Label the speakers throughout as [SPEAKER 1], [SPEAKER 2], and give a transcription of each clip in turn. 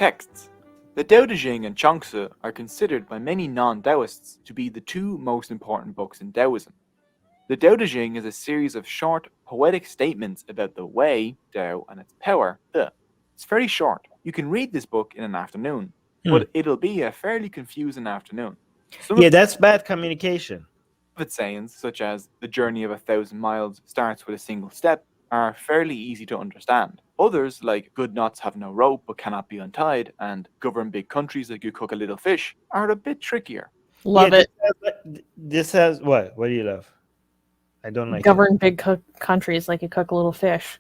[SPEAKER 1] Texts. The Tao Te Ching and Chuang-Tzu are considered by many non-Taoists to be the two most important books in Taoism. The Tao Te Ching is a series of short, poetic statements about the way, Tao, and its power, the. It's very short. You can read this book in an afternoon, but it'll be a fairly confusing afternoon.
[SPEAKER 2] That's bad communication.
[SPEAKER 1] Some of its sayings, such as the journey of 1,000 miles starts with a single step, are fairly easy to understand. Others, like good knots have no rope but cannot be untied, and govern big countries like you cook a little fish, are a bit trickier.
[SPEAKER 3] Love it.
[SPEAKER 2] This has what? What do you love? I don't like
[SPEAKER 3] govern big countries like you cook a little fish.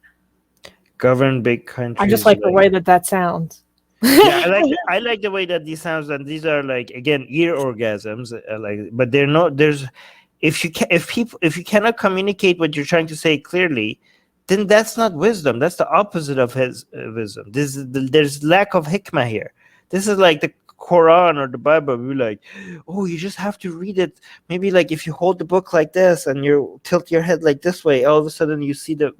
[SPEAKER 2] Govern big countries.
[SPEAKER 3] I just like the way that sounds.
[SPEAKER 2] Yeah, I like the way that these sounds, and these are like, again, ear orgasms. But they're not. There's if you cannot communicate what you're trying to say clearly, then that's not wisdom. That's the opposite of his wisdom. There's lack of hikmah here. This is like the Quran or the Bible. We're like, oh, you just have to read it. Maybe like if you hold the book like this and you tilt your head like this way, all of a sudden you see the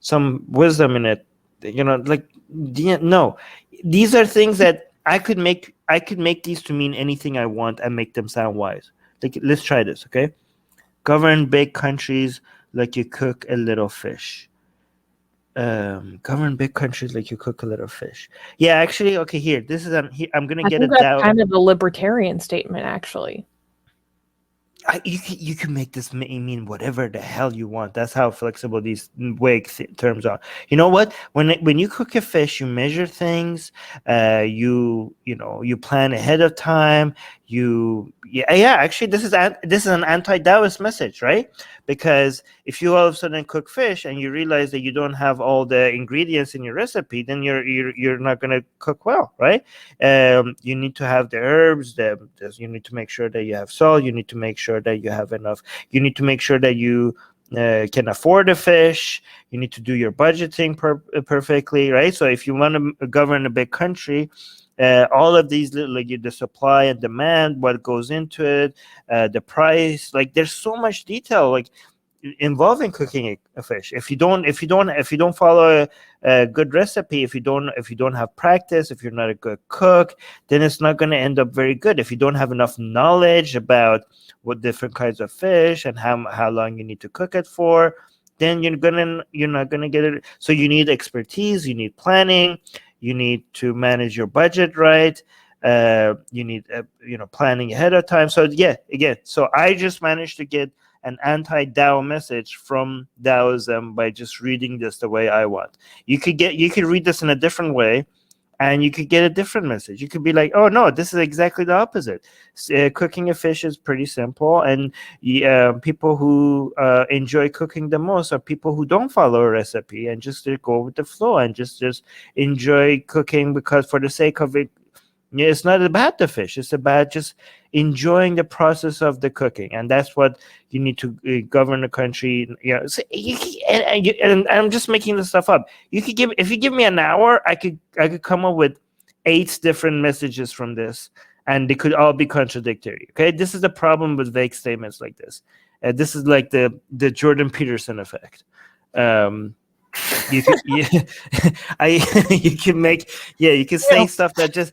[SPEAKER 2] some wisdom in it. No, these are things that I could make these to mean anything I want and make them sound wise. Like, let's try this, okay? Govern big countries like you cook a little fish. Govern big countries like you cook a little fish. Yeah, actually, okay. Here, this is I'm gonna get it down.
[SPEAKER 3] Kind of a libertarian statement, actually.
[SPEAKER 2] You can make this mean whatever the hell you want. That's how flexible these vague terms are. You know what? When you cook a fish, you measure things. You plan ahead of time. Actually, this is an anti-Taoist message, right? Because if you all of a sudden cook fish and you realize that you don't have all the ingredients in your recipe, then you're not going to cook well, right? You need to have the herbs. You need to make sure that you have salt. You need to make sure that you have enough. You need to make sure that you can afford the fish. You need to do your budgeting perfectly, right? So if you want to govern a big country, all of these little, like the supply and demand, what goes into it, the price, like there's so much detail like involving cooking a fish. If you don't follow a good recipe, if you don't have practice, if you're not a good cook, then it's not going to end up very good. If you don't have enough knowledge about what different kinds of fish and how long you need to cook it for, then you're not gonna get it. So you need expertise, you need planning. You need to manage your budget right. You need planning ahead of time. So so I just managed to get an anti-Tao message from Taoism by just reading this the way I want. You could read this in a different way, and you could get a different message. You could be like, oh no, this is exactly the opposite. Cooking a fish is pretty simple, and people who enjoy cooking the most are people who don't follow a recipe and just go with the flow and just enjoy cooking because for the sake of it. It's not about the fish. It's about just enjoying the process of the cooking, and that's what you need to govern the country. So and I'm just making this stuff up. If you give me an hour, I could come up with 8 different messages from this, and they could all be contradictory. Okay, this is the problem with vague statements like this. This is like the Jordan Peterson effect. You can say stuff that just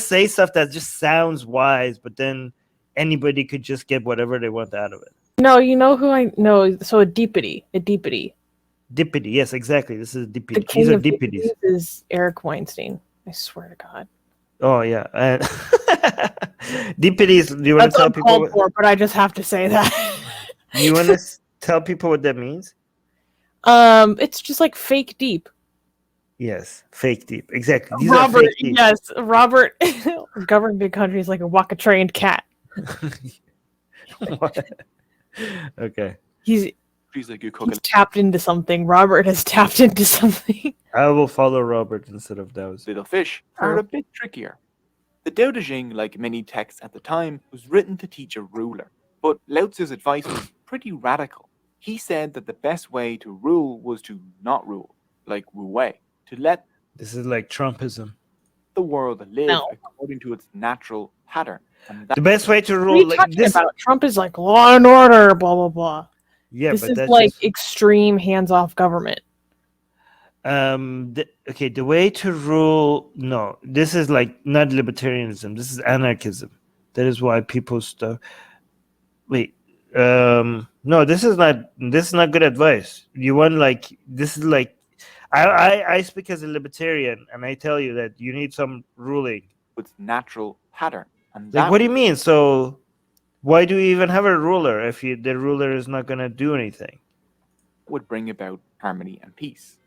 [SPEAKER 2] say stuff that just sounds wise, but then anybody could just get whatever they want out of it.
[SPEAKER 3] No, you know who I know. So a deepity.
[SPEAKER 2] Dippity, yes, exactly. This is dippity.
[SPEAKER 3] These are dippities. This is Eric Weinstein. I swear to God.
[SPEAKER 2] Oh yeah, dippities. Do you want to tell people?
[SPEAKER 3] But I just have to say that.
[SPEAKER 2] You want to tell people what that means?
[SPEAKER 3] It's just like fake deep.
[SPEAKER 2] Yes, fake deep. Exactly. These
[SPEAKER 3] Robert,
[SPEAKER 2] are fake deep.
[SPEAKER 3] Yes, Robert governed big countries like a waka-trained cat.
[SPEAKER 2] What? Okay.
[SPEAKER 3] He's tapped into something. Robert has tapped into something.
[SPEAKER 2] I will follow Robert instead of those.
[SPEAKER 1] Little fish are a bit trickier. The Tao Te Ching, like many texts at the time, was written to teach a ruler, but Lao Tzu's advice was pretty radical. He said that the best way to rule was to not rule, like Wu Wei, to let
[SPEAKER 2] this is like Trumpism.
[SPEAKER 1] The world live according to its natural pattern. And
[SPEAKER 2] the best way to rule,
[SPEAKER 3] like this. About? Trump is like law and order, blah blah blah.
[SPEAKER 2] Yeah,
[SPEAKER 3] this is like extreme hands-off government.
[SPEAKER 2] The way to rule. No, this is like not libertarianism. This is anarchism. That is why people stuff. Wait. No, this is not good advice. You want like this is like I speak as a libertarian, and I tell you that you need some ruling.
[SPEAKER 1] its natural pattern. And
[SPEAKER 2] Like,
[SPEAKER 1] that
[SPEAKER 2] what do you mean? So, why do you even have a ruler if the ruler is not going to do anything?
[SPEAKER 1] would bring about harmony and peace.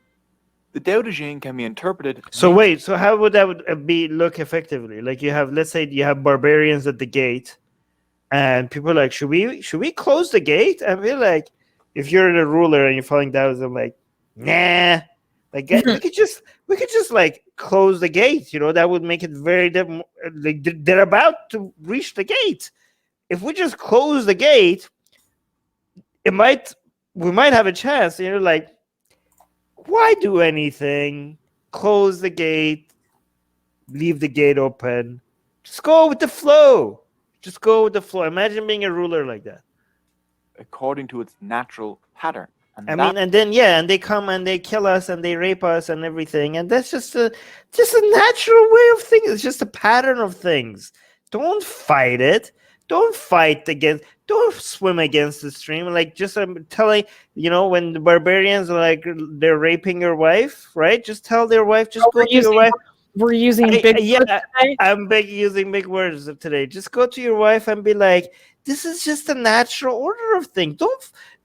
[SPEAKER 1] The Tao Te Ching can be interpreted.
[SPEAKER 2] So wait, so how would that be look effectively? Like you have, let's say you have barbarians at the gate, and people are like, should we close the gate? And we're like, if you're the ruler and you're following Taoism, like, nah, like we could just like close the gate. You know, that would make it very like they're about to reach the gate. If we just close the gate, we might have a chance. You know, like, why do anything? Close the gate, leave the gate open. Just go with the flow. Just go with the flow. Imagine being a ruler like that.
[SPEAKER 1] According to its natural pattern.
[SPEAKER 2] And then they come and they kill us and they rape us and everything, and that's just a natural way of things. It's just a pattern of things. Don't fight it. Don't fight against. Don't swim against the stream. Like just telling, when the barbarians are like they're raping your wife, right? Just tell their wife. Just go to your wife.
[SPEAKER 3] We're using big words today.
[SPEAKER 2] I'm using big words today. Just go to your wife and be like, "This is just a natural order of things.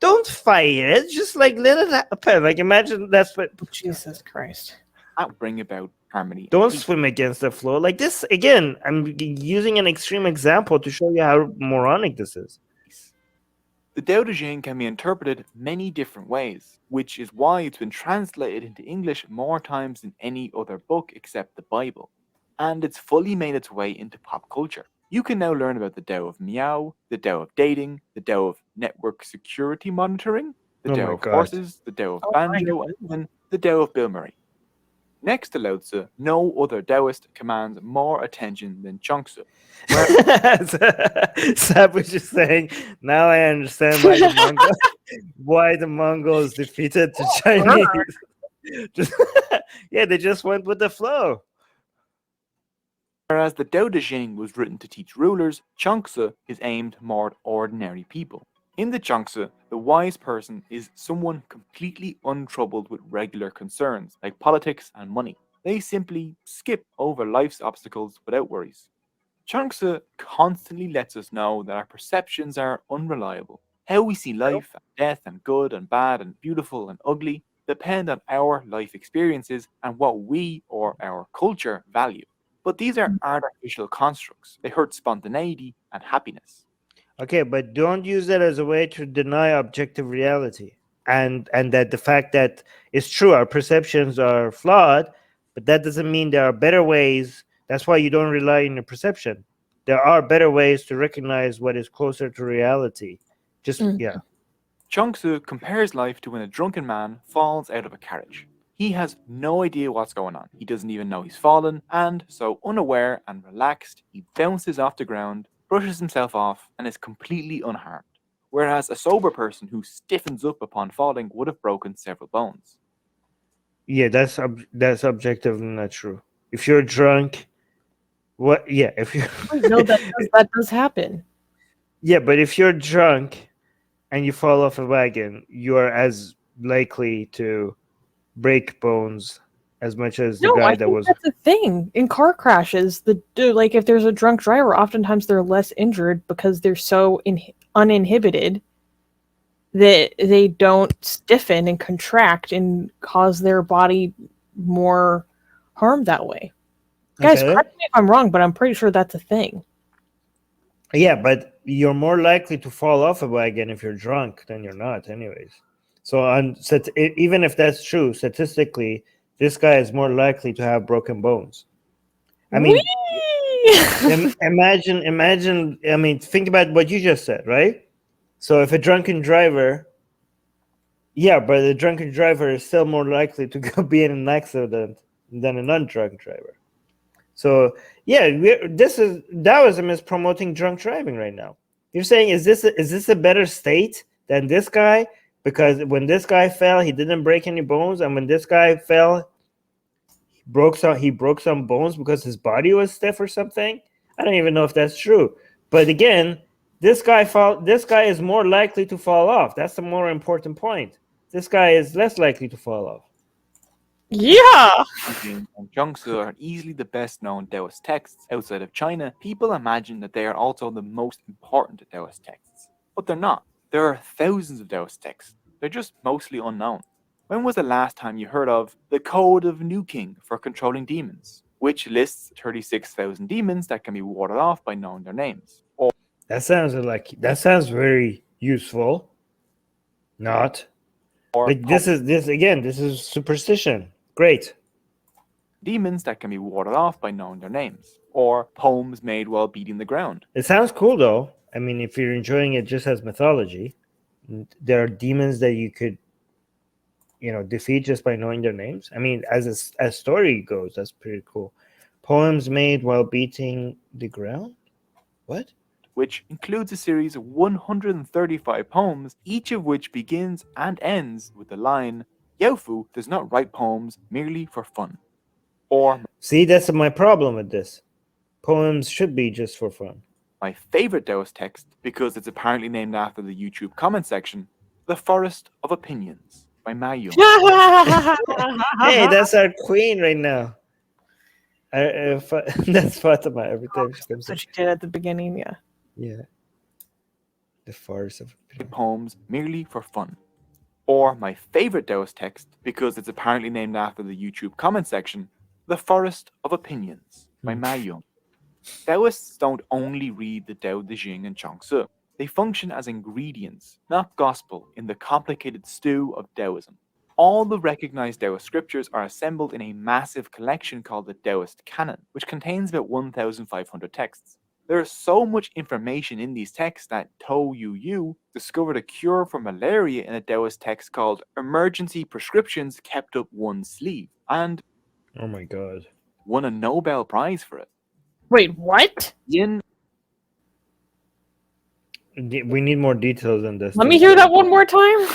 [SPEAKER 2] Don't fight it. Just like let it happen." Like imagine that's what.
[SPEAKER 3] Jesus Christ.
[SPEAKER 1] That bring about harmony.
[SPEAKER 2] Don't swim against the flow. Like this again. I'm using an extreme example to show you how moronic this is.
[SPEAKER 1] The Tao Te Ching can be interpreted many different ways, which is why it's been translated into English more times than any other book except the Bible. And it's fully made its way into pop culture. You can now learn about the Tao of Meow, the Tao of dating, the Tao of network security monitoring, the Tao of horses, the Tao of banjo, and even the Tao of Bill Murray. Next to Lao Tzu, no other Taoist commands more attention than Chuang-Tzu.
[SPEAKER 2] Sab was just saying, now I understand why the Mongols defeated the Chinese. They just went with the flow.
[SPEAKER 1] Whereas the Tao Te Ching was written to teach rulers, Chuang-Tzu is aimed more at ordinary people. In the Chuang-Tzu, the wise person is someone completely untroubled with regular concerns like politics and money. They simply skip over life's obstacles without worries. Chuang-Tzu constantly lets us know that our perceptions are unreliable. How we see life and death and good and bad and beautiful and ugly depend on our life experiences and what we or our culture value. But these are artificial constructs. They hurt spontaneity and happiness.
[SPEAKER 2] Okay, but don't use that as a way to deny objective reality. And that the fact that it's true, our perceptions are flawed, but that doesn't mean there are better ways. That's why you don't rely on your perception. There are better ways to recognize what is closer to reality.
[SPEAKER 1] Chuang-Tzu compares life to when a drunken man falls out of a carriage. He has no idea what's going on. He doesn't even know he's fallen, and so unaware and relaxed, he bounces off the ground, brushes himself off, and is completely unharmed. Whereas a sober person who stiffens up upon falling would have broken several bones.
[SPEAKER 2] Yeah, that's objectively not true. If you're drunk, if you
[SPEAKER 3] no, that does happen.
[SPEAKER 2] Yeah, but if you're drunk and you fall off a wagon, you are as likely to break bones as much as the guy that was.
[SPEAKER 3] That's the thing in car crashes. Like if there's a drunk driver, oftentimes they're less injured because they're so uninhibited that they don't stiffen and contract and cause their body more harm that way. Guys, correct me if I'm wrong, but I'm pretty sure that's a thing.
[SPEAKER 2] Yeah, but you're more likely to fall off a wagon if you're drunk than you're not, anyways. So, even if that's true, statistically, this guy is more likely to have broken bones. I mean, imagine. I mean, think about what you just said, right? So, if a drunken driver, but the drunken driver is still more likely to be in an accident than a non-drunk driver. So, Taoism is promoting drunk driving right now. You're saying, is this a better state than this guy because when this guy fell, he didn't break any bones, and when this guy fell, he broke some bones because his body was stiff or something. I don't even know if that's true. But again, this guy is more likely to fall off. That's the more important point. This guy is less likely to fall off.
[SPEAKER 3] Yeah.
[SPEAKER 1] Jing and Zhongzi are easily the best known Taoist texts outside of China. People imagine that they are also the most important Taoist texts, but they're not. There are thousands of Taoist texts. They're just mostly unknown. When was the last time you heard of the Code of New King for Controlling Demons, which lists 36,000 demons that can be warded off by knowing their names? Or
[SPEAKER 2] That sounds very useful. Not like this is superstition. Great.
[SPEAKER 1] demons that can be warded off by knowing their names, or poems made while beating the ground.
[SPEAKER 2] It sounds cool though. I mean, if you're enjoying it just as mythology, there are demons that you could, defeat just by knowing their names. I mean, as story goes, that's pretty cool. Poems made while beating the ground? What?
[SPEAKER 1] Which includes a series of 135 poems, each of which begins and ends with the line, Yaofu does not write poems merely for fun. Or,
[SPEAKER 2] See, that's my problem with this. Poems should be just for fun.
[SPEAKER 1] my favorite Taoist text, because it's apparently named after the YouTube comment section, The Forest of Opinions by Ma Yun.
[SPEAKER 2] Hey, that's our queen right now. That's Fatima every time she comes in.
[SPEAKER 3] What you did at the beginning, yeah.
[SPEAKER 2] Yeah. The Forest of Opinions.
[SPEAKER 1] Poems merely for fun. Or my favorite Taoist text, because it's apparently named after the YouTube comment section, The Forest of Opinions by Ma Yun. Taoists don't only read the Tao Te Ching and Chuang-Tzu. They function as ingredients, not gospel, in the complicated stew of Taoism. All the recognized Taoist scriptures are assembled in a massive collection called the Taoist Canon, which contains about 1,500 texts. There is so much information in these texts that To Yu discovered a cure for malaria in a Taoist text called Emergency Prescriptions Kept Up One Sleeve, and
[SPEAKER 2] Oh my god.
[SPEAKER 1] won a Nobel Prize for it.
[SPEAKER 3] Wait, what?
[SPEAKER 1] Yin
[SPEAKER 2] We need more details on this.
[SPEAKER 3] Let me hear that one more time.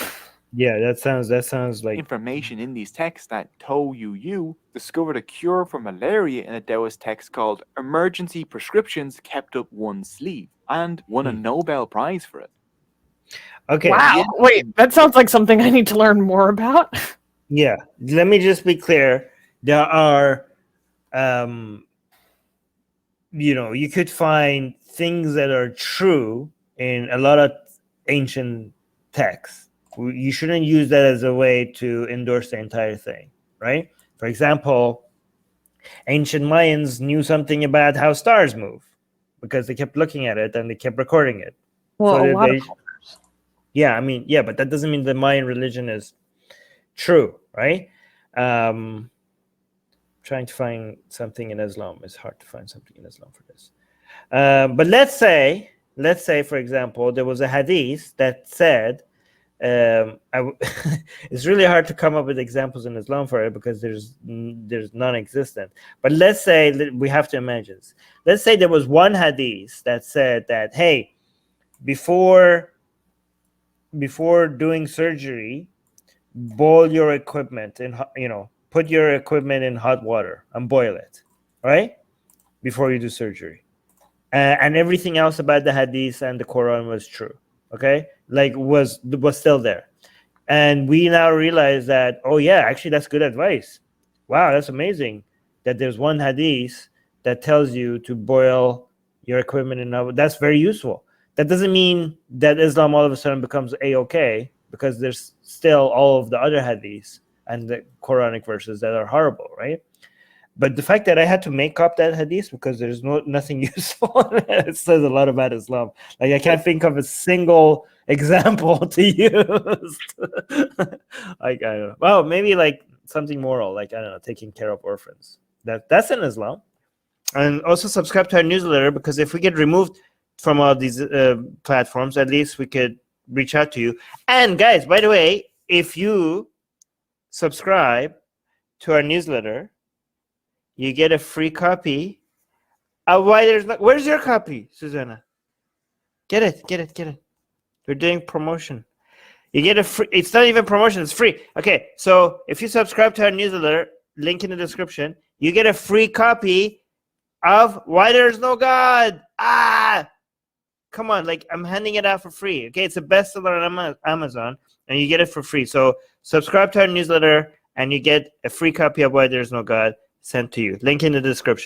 [SPEAKER 2] Yeah, that sounds like
[SPEAKER 1] information in these texts that To Yu discovered a cure for malaria in a Taoist text called Emergency Prescriptions Kept Up One Sleeve, and won a Nobel Prize for it.
[SPEAKER 2] okay.
[SPEAKER 3] Wow. Wait, that sounds like something I need to learn more about.
[SPEAKER 2] Yeah, let me just be clear. There are, you could find things that are true in a lot of ancient texts. You shouldn't use that as a way to endorse the entire thing, right? For example, ancient Mayans knew something about how stars move because they kept looking at it and they kept recording it.
[SPEAKER 3] Well,
[SPEAKER 2] So
[SPEAKER 3] a lot
[SPEAKER 2] they-
[SPEAKER 3] of cultures.
[SPEAKER 2] Yeah, I mean, yeah, but that doesn't mean the Mayan religion is true, right? Trying to find something in Islam. It's hard to find something in Islam for this. But let's say, for example, there was a hadith that said, it's really hard to come up with examples in Islam for it because there's non-existent. But let's say we have to imagine. Let's say there was one hadith that said that, hey, before doing surgery, boil your equipment and put your equipment in hot water and boil it, right, before you do surgery. And everything else about the hadith and the Quran was true. Okay, like was still there, and we now realize that, oh yeah, actually that's good advice. Wow, that's amazing that there's one hadith that tells you to boil your equipment in oven. That's very useful. That doesn't mean that Islam all of a sudden becomes a-okay, because there's still all of the other hadiths and the Quranic verses that are horrible, right? But the fact that I had to make up that hadith because there's nothing useful, it says a lot about Islam. Like, I can't think of a single example to use. Like, I don't know. Well, maybe like something moral, like, I don't know, taking care of orphans. That's in Islam. And also subscribe to our newsletter, because if we get removed from all these platforms, at least we could reach out to you. And guys, by the way, if you subscribe to our newsletter, you get a free copy. Where's your copy, Susanna? Get it. We're doing promotion. You get a free. It's not even promotion. It's free. Okay, so if you subscribe to our newsletter, link in the description, you get a free copy of Why There's No God. Come on, like I'm handing it out for free. Okay, it's a bestseller on Amazon, and you get it for free. So subscribe to our newsletter, and you get a free copy of Why There's No God sent to you. Link in the description.